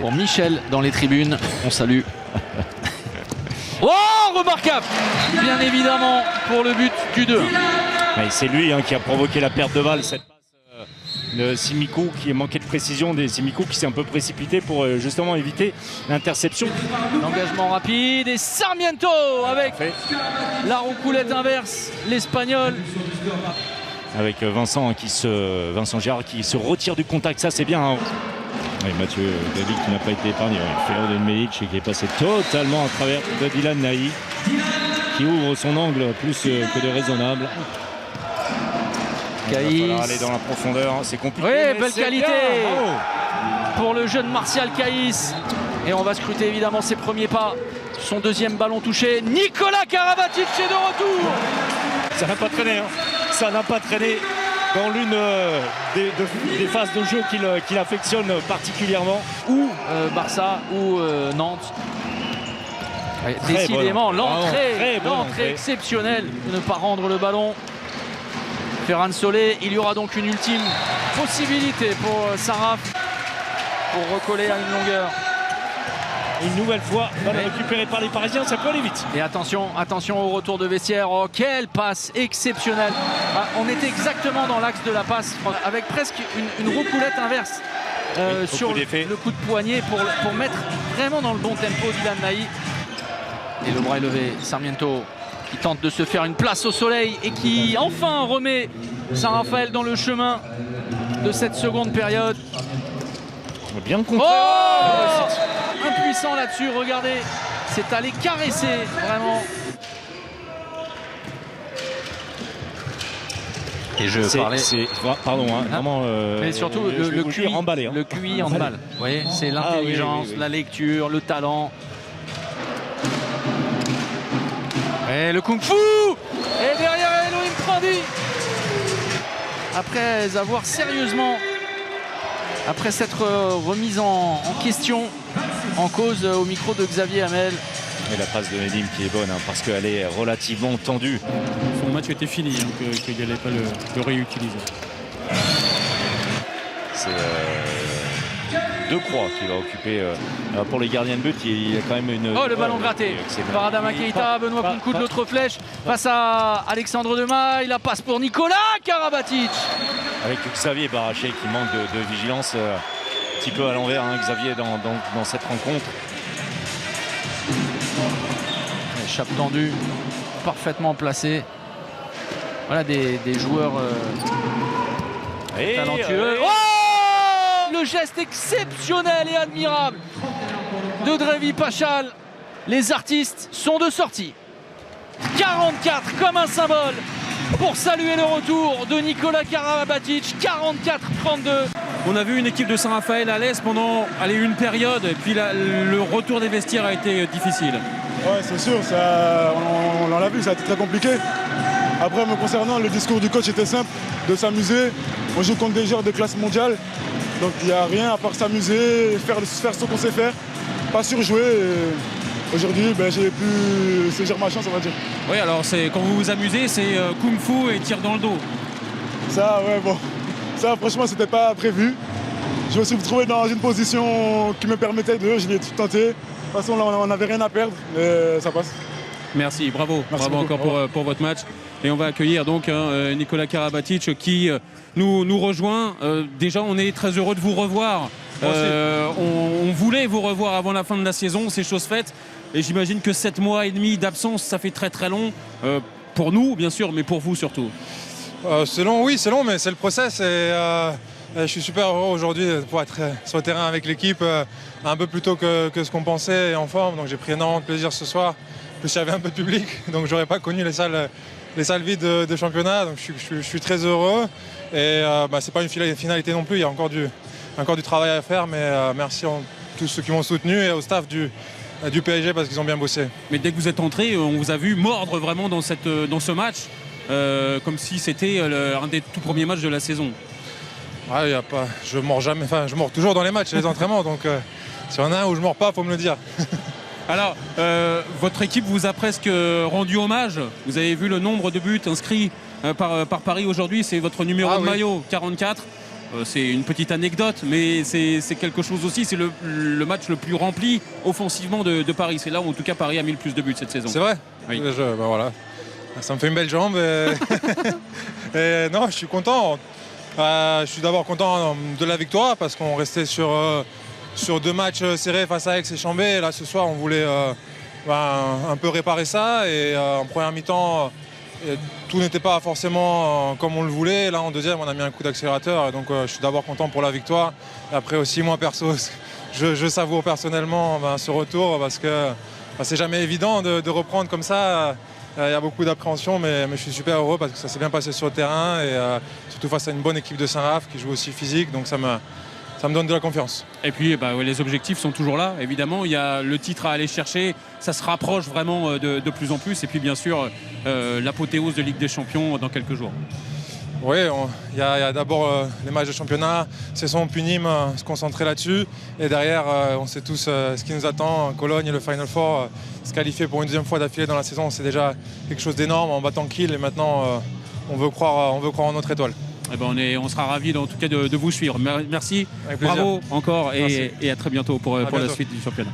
Pour Michel dans les tribunes, on salue. Oh, remarquable, bien évidemment, pour le but du 2. C'est lui qui a provoqué la perte de balle, cette passe de Simikou qui manquait de précision, des Simikou qui s'est un peu précipité pour justement éviter l'interception. L'engagement rapide et Sarmiento avec la roucoulette inverse, l'Espagnol. Avec Vincent Gérard qui se retire du contact, ça c'est bien. Oui, Mathieu David qui n'a pas été épargné. Ferro Medic qui est passé totalement à travers de Dylan Naï qui ouvre son angle plus que de raisonnable. Caïs. Il va falloir aller dans la profondeur, c'est compliqué. Oui, belle qualité pour le jeune Martial Caïs. Et on va scruter évidemment ses premiers pas. Son deuxième ballon touché. Nicolas Karabatic est de retour. Ça n'a pas traîné, ça n'a pas traîné dans l'une des phases de jeu qu'il affectionne particulièrement. Ou Barça ou Nantes. Ouais, décidément, l'entrée exceptionnelle de ne pas rendre le ballon. Ferran Solé, il y aura donc une ultime possibilité pour Saraf pour recoller à une longueur. Une nouvelle fois, balle récupérée par les Parisiens, ça peut aller vite. Et attention au retour de vestiaire. Oh, quelle passe exceptionnelle. On était exactement dans l'axe de la passe avec presque une roucoulette inverse sur le coup de poignet pour mettre vraiment dans le bon tempo Dylan Naï. Et le bras est levé, Sarmiento qui tente de se faire une place au soleil et qui enfin remet Saint-Raphaël dans le chemin de cette seconde période. Bien contré. Oh, impuissant là-dessus, regardez, c'est allé caresser vraiment. Et je parlais. Pardon, vraiment. Mais surtout le QI emballé. Le QI handball. Vous voyez, c'est l'intelligence, la lecture, le talent. Et le kung-fu. Et derrière Elohim Prandi. Après avoir sérieusement, après s'être remise en question, en cause au micro de Xavier Hamel. Et la passe de Nedim qui est bonne parce qu'elle est relativement tendue. Son match était fini, qu'il n'allait pas le réutiliser. C'est Decroix qui va occuper pour les gardiens de but. Il y a quand même une. Oh, le ballon gratté par Adama Keita. Benoît Kounkou de l'autre flèche face à Alexandre Demaille. La passe pour Nicolas Karabatic. Avec Xavier Baraché qui manque de vigilance un petit peu à l'envers. Xavier dans cette rencontre. Chape tendue, parfaitement placé. Voilà des joueurs talentueux. Oh, le geste exceptionnel et admirable de Drevi Pachal. Les artistes sont de sortie. 44 comme un symbole pour saluer le retour de Nicolas Karabatic. 44-32. On a vu une équipe de Saint-Raphaël à l'aise pendant une période, et puis le retour des vestiaires a été difficile. Ouais, c'est sûr, on l'a vu, ça a été très compliqué. Après, me concernant, le discours du coach était simple, de s'amuser. On joue contre des joueurs de classe mondiale, donc il n'y a rien à part s'amuser, faire ce qu'on sait faire, pas surjouer. Aujourd'hui, j'ai pu saisir ma chance, on va dire. Oui, alors quand vous vous amusez, c'est kung-fu et tir dans le dos. Ça, ouais, bon. Ça, franchement, c'était pas prévu. Je me suis retrouvé dans une position qui me permettait je l'ai tout tenté. De toute façon, là, on n'avait rien à perdre, mais ça passe. Merci, bravo. Merci bravo beaucoup. Encore pour votre match. Et on va accueillir donc Nicolas Karabatic qui nous rejoint. Déjà, on est très heureux de vous revoir. On voulait vous revoir avant la fin de la saison, c'est chose faite. Et j'imagine que 7 mois et demi d'absence, ça fait très très long. Pour nous, bien sûr, mais pour vous surtout. C'est long, oui, c'est long, mais c'est le process. Et je suis super heureux aujourd'hui pour être sur le terrain avec l'équipe un peu plus tôt que ce qu'on pensait et en forme. Donc j'ai pris énormément de plaisir ce soir. En plus, il y avait un peu de public, donc j'aurais pas connu les salles vides de championnat. Donc je suis très heureux. Et c'est pas une finalité non plus. Il y a encore du travail à faire. Mais merci à tous ceux qui m'ont soutenu et au staff du PSG parce qu'ils ont bien bossé. Mais dès que vous êtes entré, on vous a vu mordre vraiment dans ce match. Comme si c'était un des tout premiers matchs de la saison. Ouais, je mords jamais, je mords toujours dans les matchs et les entraînements, donc s'il y en a un où je mords pas, faut me le dire. Alors, votre équipe vous a presque rendu hommage. Vous avez vu le nombre de buts inscrits par Paris aujourd'hui, c'est votre numéro de maillot, 44. c'est une petite anecdote, mais c'est quelque chose aussi. C'est le match le plus rempli offensivement de Paris. C'est là où en tout cas Paris a mis le plus de buts cette saison. C'est vrai. Oui. Voilà. Ça me fait une belle jambe. Et non, je suis content. Je suis d'abord content de la victoire parce qu'on restait sur 2 matchs serrés face à Aix et Chambé. Là, ce soir, on voulait un peu réparer ça. Et en première mi-temps, tout n'était pas forcément comme on le voulait. Là, en deuxième, on a mis un coup d'accélérateur. Et donc, je suis d'abord content pour la victoire. Et après aussi, moi, perso, je savoure personnellement ce retour parce que c'est jamais évident de reprendre comme ça. Il y a beaucoup d'appréhension, mais je suis super heureux parce que ça s'est bien passé sur le terrain et surtout face à une bonne équipe de Saint-Raph qui joue aussi physique, donc ça me donne de la confiance. Et puis les objectifs sont toujours là, évidemment. Il y a le titre à aller chercher, ça se rapproche vraiment de plus en plus. Et puis bien sûr, l'apothéose de Ligue des Champions dans quelques jours. Oui, il y a d'abord les matchs de championnat, Cesson, puis Nîmes, se concentrer là-dessus. Et derrière, on sait tous ce qui nous attend. Cologne et le Final Four, se qualifier pour une deuxième fois d'affilée dans la saison, c'est déjà quelque chose d'énorme en battant Kiel. Et maintenant, on veut croire en notre étoile. Eh ben on sera ravis en tout cas de vous suivre. Merci, bravo encore et à très bientôt pour la suite du championnat.